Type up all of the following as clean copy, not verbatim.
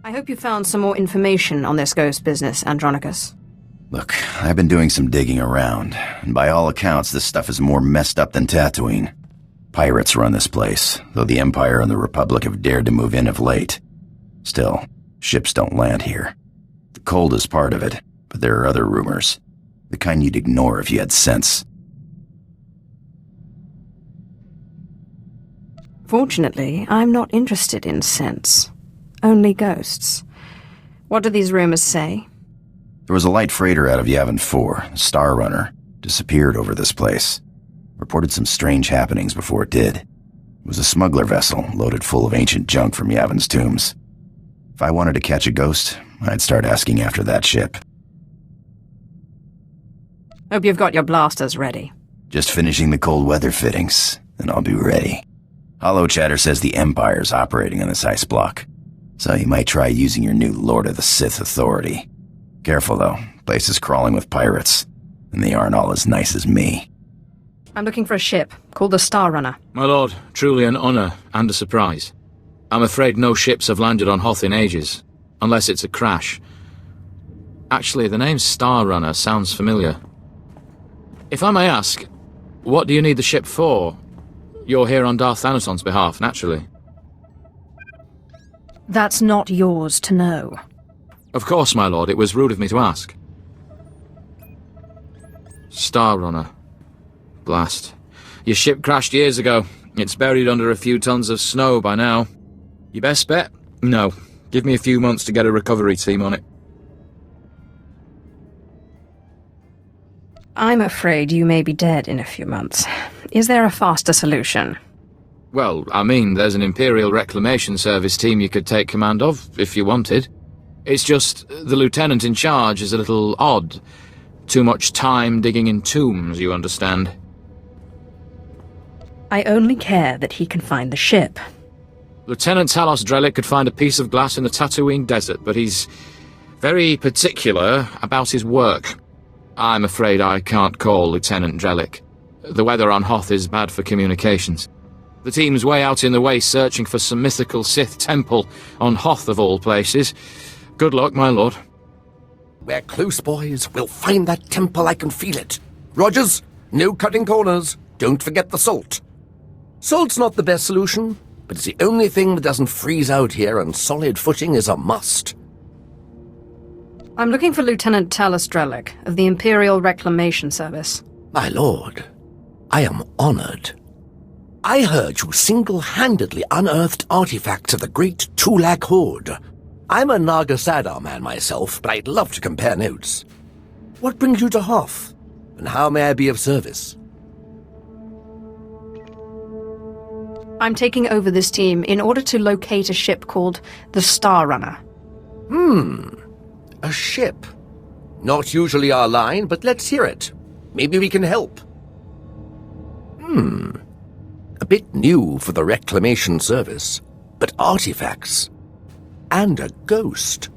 I hope you found some more information on this ghost business, Andronicus. Look, I've been doing some digging around, and by all accounts, this stuff is more messed up than Tatooine. Pirates run this place, though the Empire and the Republic have dared to move in of late. Still, ships don't land here. The cold is part of it, but there are other rumors. The kind you'd ignore if you had sense. Fortunately, I'm not interested in sense. Only ghosts. What do these rumors say? There was a light freighter out of Yavin 4, the Star Runner, disappeared over this place. Reported some strange happenings before it did. It was a smuggler vessel loaded full of ancient junk from Yavin's tombs. If I wanted to catch a ghost, I'd start asking after that ship. Hope you've got your blasters ready. Just finishing the cold weather fittings, and I'll be ready. Hollow Chatter says the Empire's operating on this ice block, so you might try using your new Lord of the Sith authority. Careful, though. Place is crawling with pirates, and they aren't all as nice as me. I'm looking for a ship called the Star Runner. My lord, truly an honor and a surprise. I'm afraid no ships have landed on Hoth in ages, unless it's a crash. Actually, the name Star Runner sounds familiar. If I may ask, what do you need the ship for? You're here on Darth Thanason's behalf, naturally. That's not yours to know. Of course, my lord, it was rude of me to ask. Star Runner. Blast. Your ship crashed years ago. It's buried under a few tons of snow by now. Your best bet? No. Give me a few months to get a recovery team on it. I'm afraid you may be dead in a few months. Is there a faster solution? Well, I mean, there's an Imperial Reclamation Service team you could take command of, if you wanted. It's just, the lieutenant in charge is a little odd. Too much time digging in tombs, you understand. I only care that he can find the ship. Lieutenant Talos Drellick could find a piece of glass in the Tatooine desert, but he's very particular about his work. I'm afraid I can't call Lieutenant Drellick. The weather on Hoth is bad for communications. The team's way out in the way searching for some mythical Sith temple on Hoth of all places. Good luck, my lord. We're close, boys. We'll find that temple, I can feel it. Rogers, no cutting corners. Don't forget the salt. Salt's not the best solution, but it's the only thing that doesn't freeze out here, and solid footing is a must. I'm looking for Lieutenant Talos Drellick of the Imperial Reclamation Service. My lord, I am honored. I heard you single-handedly unearthed artifacts of the great Tulak Horde. I'm a Naga Sadar man myself, but I'd love to compare notes. What brings you to Hoth, and how may I be of service? I'm taking over this team in order to locate a ship called the Star Runner. A ship. Not usually our line, but let's hear it. Maybe we can help. A bit new for the Reclamation Service, but artifacts. And a ghost.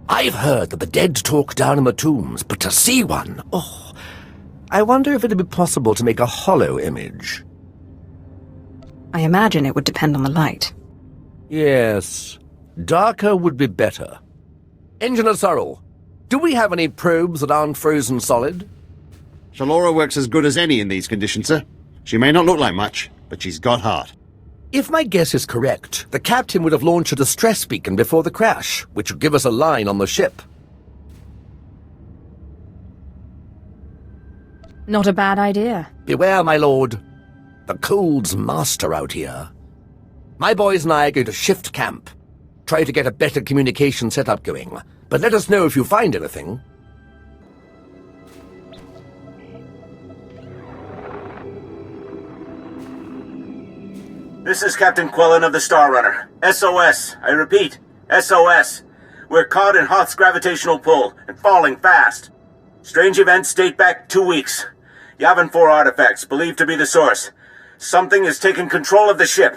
I've heard that the dead talk down in the tombs, but to see one, oh, I wonder if it'd be possible to make a hollow image. I imagine it would depend on the light. Yes, darker would be better. Engineer Sorrel, do we have any probes that aren't frozen solid? Shalora works as good as any in these conditions, sir. She may not look like much, but she's got heart. If my guess is correct, the captain would have launched a distress beacon before the crash, which would give us a line on the ship. Not a bad idea. Beware, my lord. The cold's master out here. My boys and I are going to shift camp. Try to get a better communication setup going, but let us know if you find anything. This is Captain Quellen of the Star Runner. SOS. I repeat, SOS. We're caught in Hoth's gravitational pull and falling fast. Strange events date back 2 weeks. Yavin 4 artifacts believed to be the source. Something has taken control of the ship.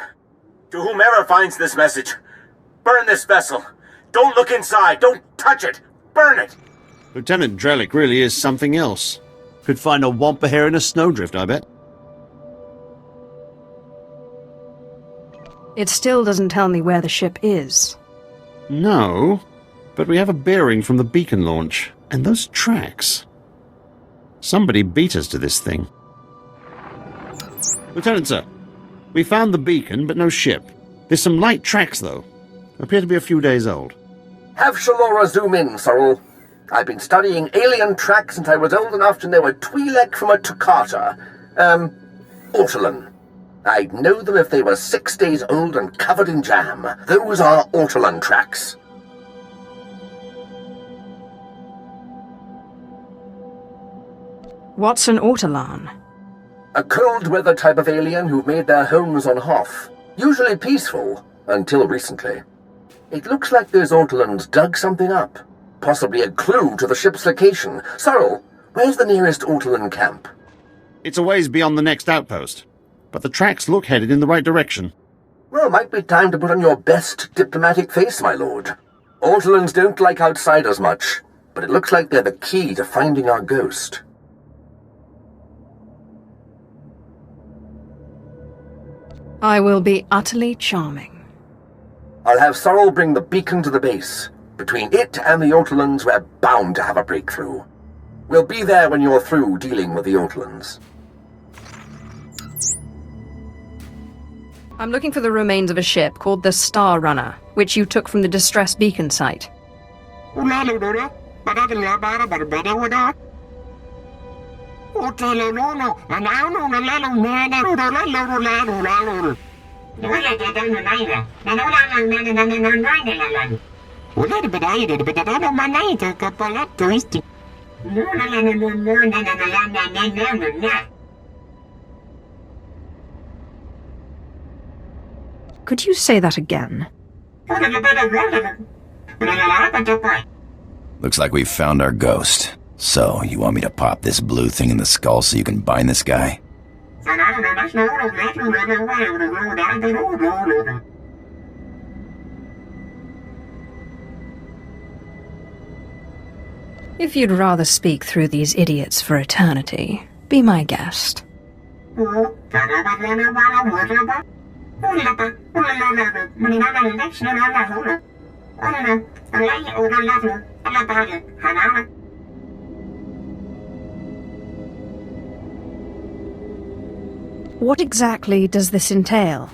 To whomever finds this message, burn this vessel. Don't look inside. Don't touch it. Burn it. Lieutenant Drellick really is something else. Could find a wampa hair in a snowdrift, I bet. It still doesn't tell me where the ship is. No, but we have a bearing from the beacon launch. And those tracks. Somebody beat us to this thing. Lieutenant, sir. We found the beacon, but no ship. There's some light tracks, though. Appear to be a few days old. Have Shalora zoom in, Sorrel. I've been studying alien tracks since I was old enough to know a Twi'lek from a Toccata. Ortolan. I'd know them if they were 6 days old and covered in jam. Those are Ortolan tracks. What's an Ortolan? A cold-weather type of alien who've made their homes on Hoth. Usually peaceful, until recently. It looks like those Ortolans dug something up. Possibly a clue to the ship's location. Sorrel, where's the nearest Ortolan camp? It's a ways beyond the next outpost, but the tracks look headed in the right direction. Well, might be time to put on your best diplomatic face, my lord. Ortolans don't like outsiders much, but it looks like they're the key to finding our ghost. I will be utterly charming. I'll have Sorrel bring the beacon to the base. Between it and the Ortolans, we're bound to have a breakthrough. We'll be there when you're through dealing with the Ortolans. I'm looking for the remains of a ship called the Star Runner, which you took from the distress beacon site. Could you say that again? Looks like we've found our ghost. So, you want me to pop this blue thing in the skull so you can bind this guy? If you'd rather speak through these idiots for eternity, be my guest. What exactly does this entail?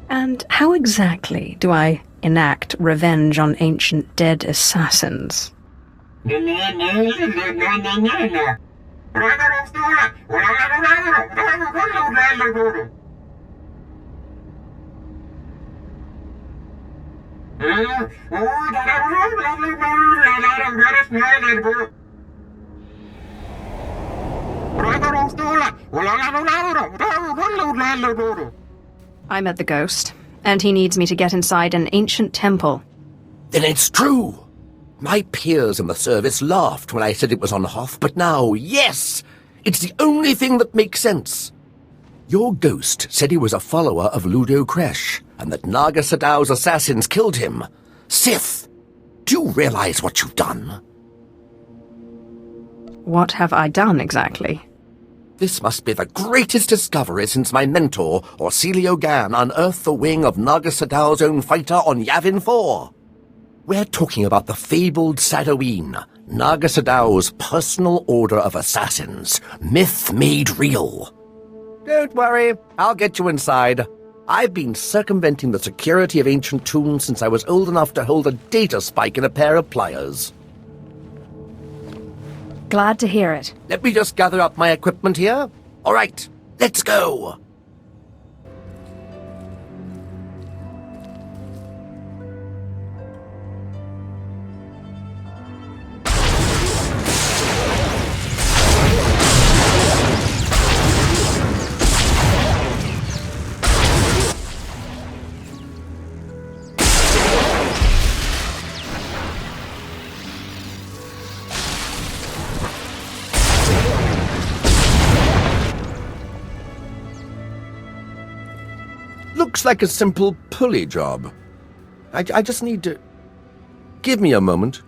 And how exactly do I enact revenge on ancient dead assassins? I met the ghost, and he needs me to get inside an ancient temple. Then it's true! My peers in the service laughed when I said it was on Hoth, but now, yes! It's the only thing that makes sense. Your ghost said he was a follower of Ludo Kresh, and that Naga Sadow's assassins killed him. Sith! Do you realize what you've done? What have I done exactly? This must be the greatest discovery since my mentor, Orsilio Gan, unearthed the wing of Naga Sadow's own fighter on Yavin 4. We're talking about the fabled Sadoween, Naga Sadow's personal order of assassins, myth made real. Don't worry, I'll get you inside. I've been circumventing the security of ancient tombs since I was old enough to hold a data spike in a pair of pliers. Glad to hear it. Let me just gather up my equipment here. All right, let's go. looks like a simple pulley job. I just need to... Give me a moment.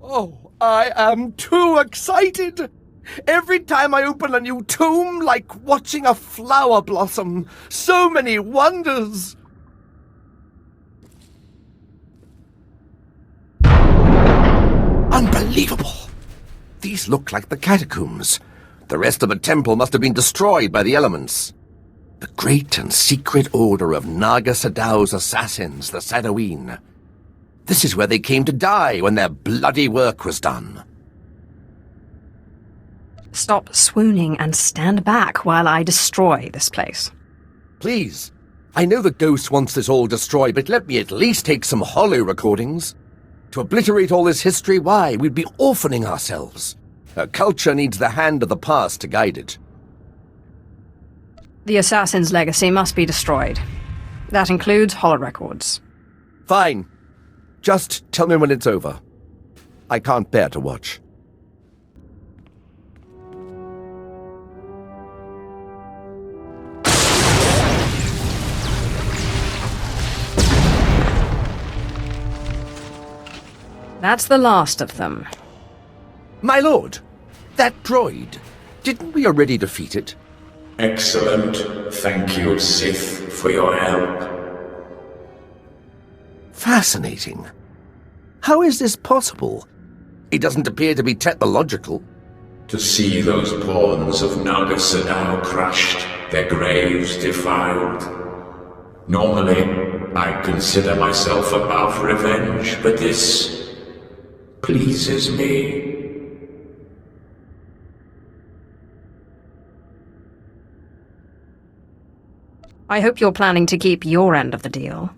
Oh, I am too excited! Every time I open a new tomb, like watching a flower blossom. So many wonders! Unbelievable! These look like the catacombs. The rest of the temple must have been destroyed by the elements. The great and secret order of Naga Sadow's assassins, the Sadoween. This is where they came to die when their bloody work was done. Stop swooning and stand back while I destroy this place. Please. I know the ghost wants this all destroyed, but let me at least take some holo recordings. To obliterate all this history, why, we'd be orphaning ourselves. Our culture needs the hand of the past to guide it. The assassin's legacy must be destroyed. That includes holorecords. Fine. Just tell me when it's over. I can't bear to watch. That's the last of them. My lord, that droid, didn't we already defeat it? Excellent. Thank you, Sith, for your help. Fascinating. How is this possible? It doesn't appear to be technological. To see those pawns of Naga Sadow crushed, their graves defiled. Normally, I consider myself above revenge, but this pleases me. I hope you're planning to keep your end of the deal.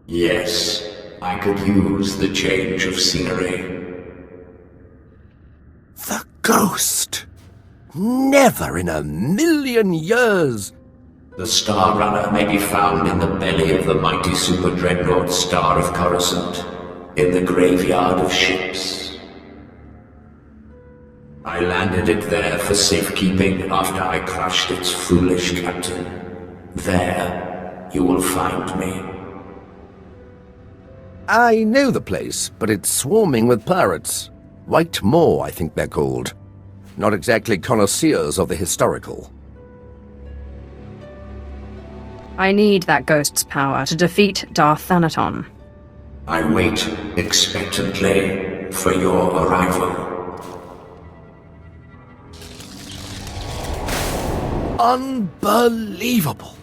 Yes, I could use the change of scenery. The ghost! Never in a million years! The Star Runner may be found in the belly of the mighty super dreadnought Star of Coruscant, in the graveyard of ships. I landed it there for safekeeping after I crushed its foolish captain. There, you will find me. I know the place, but it's swarming with pirates. White Moor, I think they're called. Not exactly connoisseurs of the historical. I need that ghost's power to defeat Darth Thanaton. I wait expectantly for your arrival. Unbelievable!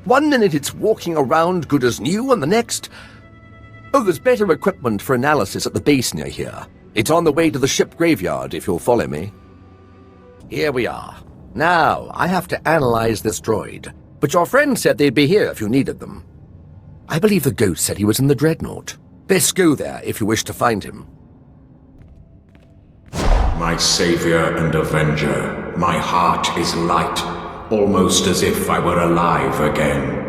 One minute it's walking around good as new, and the next... Oh, there's better equipment for analysis at the base near here. It's on the way to the ship graveyard, if you'll follow me. Here we are. Now, I have to analyze this droid. But your friend said they'd be here if you needed them. I believe the ghost said he was in the dreadnought. Best go there if you wish to find him. My savior and avenger, my heart is light, almost as if I were alive again.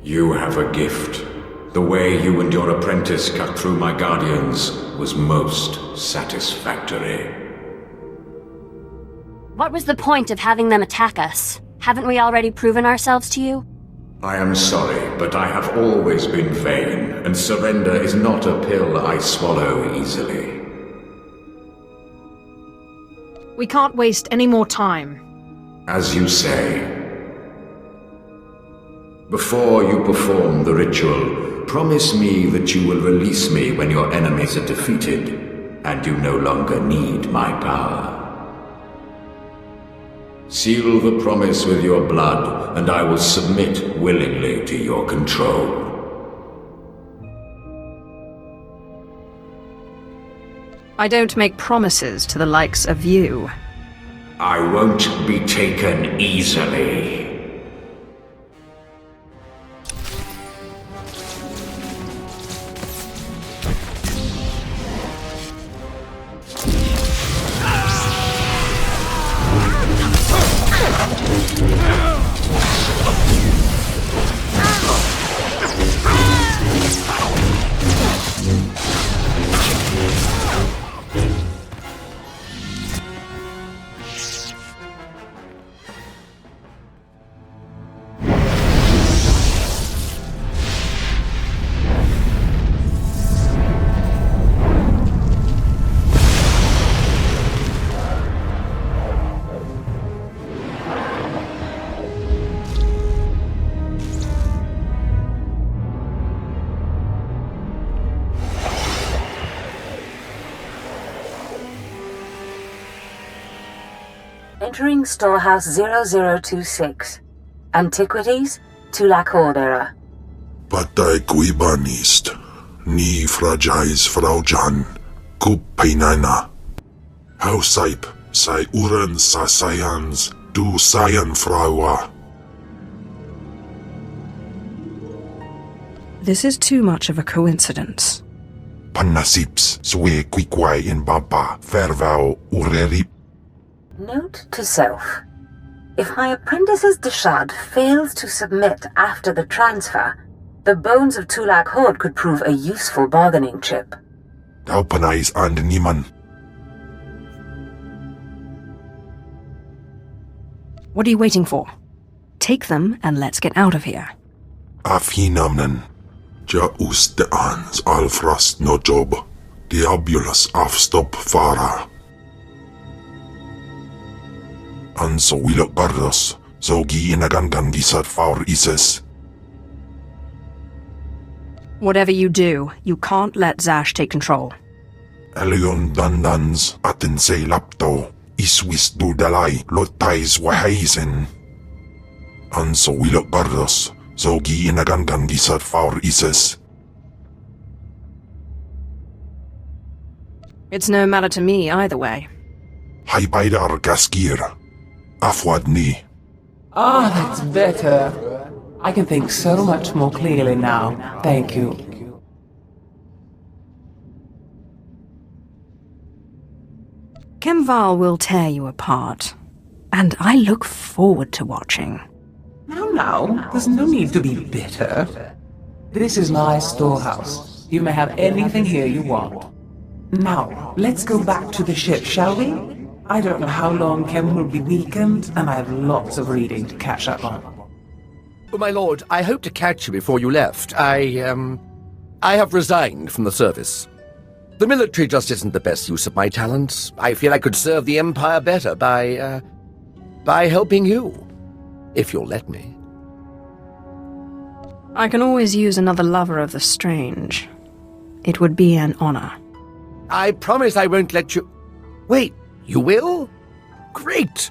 You have a gift. The way you and your apprentice cut through my guardians was most satisfactory. What was the point of having them attack us? Haven't we already proven ourselves to you? I am sorry, but I have always been vain, and surrender is not a pill I swallow easily. We can't waste any more time. As you say. Before you perform the ritual, promise me that you will release me when your enemies are defeated, and you no longer need my power. Seal the promise with your blood, and I will submit willingly to your control. I don't make promises to the likes of you. I won't be taken easily. Entering Storehouse 0026. Antiquities, Tulak Horde era. Patay kuibanist, ni fragais fraujan, kupainana. Hausaip, sai uren sa sayans, du sayan fraua. This is too much of a coincidence. Panasips, swe quiquai in baba, fervao ureri. Note to self. If my apprentice's Deshad fails to submit after the transfer, the bones of Tulak Horde could prove a useful bargaining chip. Daupanais and niman. What are you waiting for? Take them and let's get out of here. Afhinamnen. Ja uste ans alfrast no job. Diabulus afstop fara. Anso wilok bardos. Zogi inagangan gisat faur ises. Whatever you do, you can't let Zash take control. Elion dandans atense lapto. Iswis dudalai lotais wahaisen. Anso wilok bardos. Zogi inagangan gisat faur ises. It's no matter to me either way. Hai baidar gaskir. Afwadni. Ah, that's better. I can think so much more clearly now. Thank you. Kemval will tear you apart, and I look forward to watching. Now, there's no need to be bitter. This is my storehouse. You may have anything here you want. Now, let's go back to the ship, shall we? I don't know how long Kem will be weakened, and I have lots of reading to catch up on. Oh, my lord, I hope to catch you before you left. I have resigned from the service. The military just isn't the best use of my talents. I feel I could serve the Empire better by helping you. If you'll let me. I can always use another lover of the strange. It would be an honor. I promise I won't let you... Wait, you will? Great!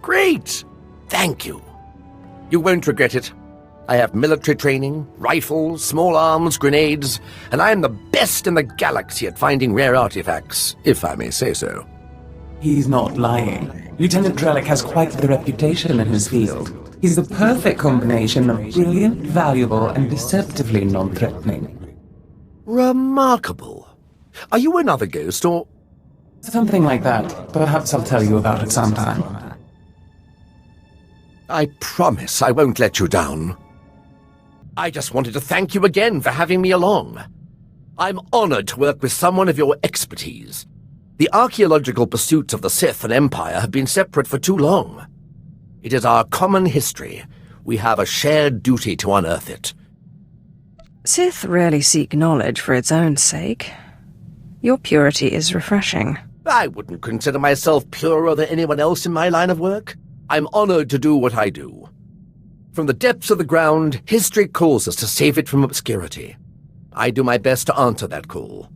Great! Thank you. You won't regret it. I have military training, rifles, small arms, grenades, and I am the best in the galaxy at finding rare artifacts, if I may say so. He's not lying. Lieutenant Drellick has quite the reputation in his field. He's the perfect combination of brilliant, valuable, and deceptively non-threatening. Remarkable. Are you another ghost, or... Something like that. Perhaps I'll tell you about it sometime. I promise I won't let you down. I just wanted to thank you again for having me along. I'm honored to work with someone of your expertise. The archaeological pursuits of the Sith and Empire have been separate for too long. It is our common history. We have a shared duty to unearth it. Sith rarely seek knowledge for its own sake. Your purity is refreshing. I wouldn't consider myself purer than anyone else in my line of work. I'm honored to do what I do. From the depths of the ground, history calls us to save it from obscurity. I do my best to answer that call.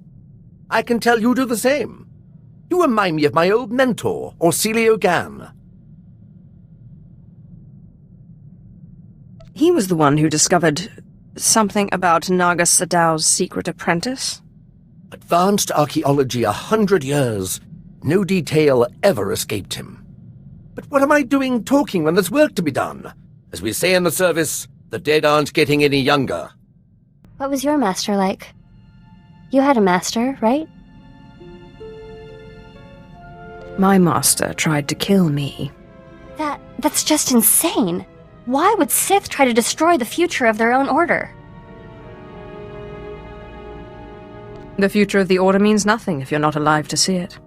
I can tell you do the same. You remind me of my old mentor, Orsilio Gan. He was the one who discovered something about Naga Sadow's secret apprentice? Advanced archaeology 100 years. No detail ever escaped him. But what am I doing talking when there's work to be done? As we say in the service, the dead aren't getting any younger. What was your master like? You had a master, right? My master tried to kill me. That's just insane. Why would Sith try to destroy the future of their own order? The future of the Order means nothing if you're not alive to see it.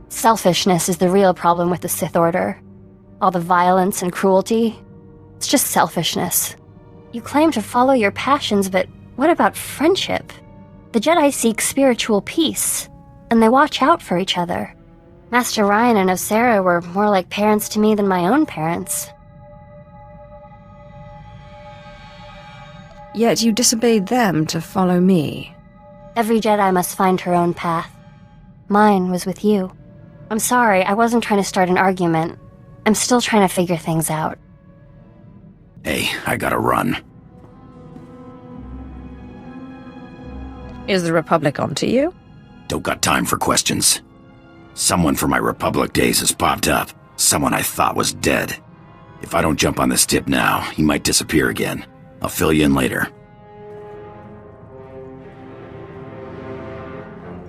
Selfishness is the real problem with the Sith Order. All the violence and cruelty. It's just selfishness. You claim to follow your passions, but what about friendship? The Jedi seek spiritual peace, and they watch out for each other. Master Ryan and Osera were more like parents to me than my own parents. Yet you disobeyed them to follow me. Every Jedi must find her own path. Mine was with you. I'm sorry, I wasn't trying to start an argument. I'm still trying to figure things out. Hey, I gotta run. Is the Republic onto you? Don't got time for questions. Someone from my Republic days has popped up. Someone I thought was dead. If I don't jump on this tip now, he might disappear again. I'll fill you in later.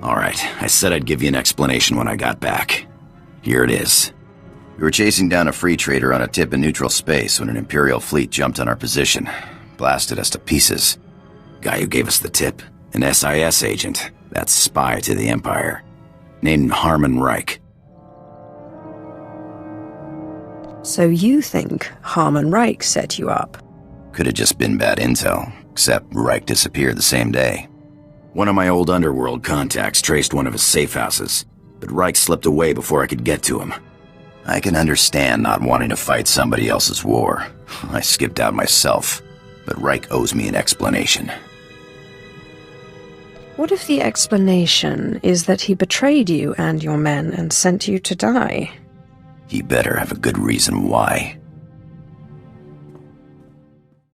Alright, I said I'd give you an explanation when I got back. Here it is. We were chasing down a free trader on a tip in neutral space when an Imperial fleet jumped on our position. Blasted us to pieces. Guy who gave us the tip? An SIS agent. That's spy to the Empire. Named Harmon Reich. So you think Harmon Reich set you up? Could have just been bad intel, except Reich disappeared the same day. One of my old underworld contacts traced one of his safe houses, but Reich slipped away before I could get to him. I can understand not wanting to fight somebody else's war. I skipped out myself, but Reich owes me an explanation. What if the explanation is that he betrayed you and your men and sent you to die? He better have a good reason why.